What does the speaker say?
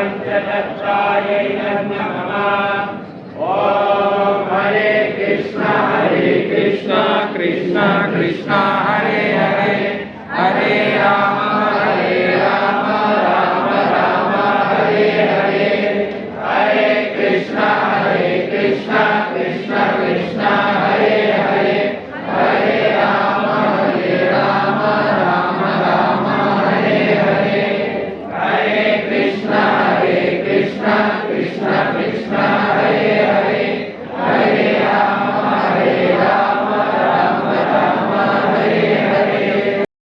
पंचतत्वायै नमः। ओम हरे कृष्णा कृष्णा कृष्णा हरे हरे हरे राम राम राम हरे हरे हरे कृष्णा कृष्णा कृष्णा हरे हरे हरे राम राम हरे हरे हरे कृष्णा कृष्णा कृष्णा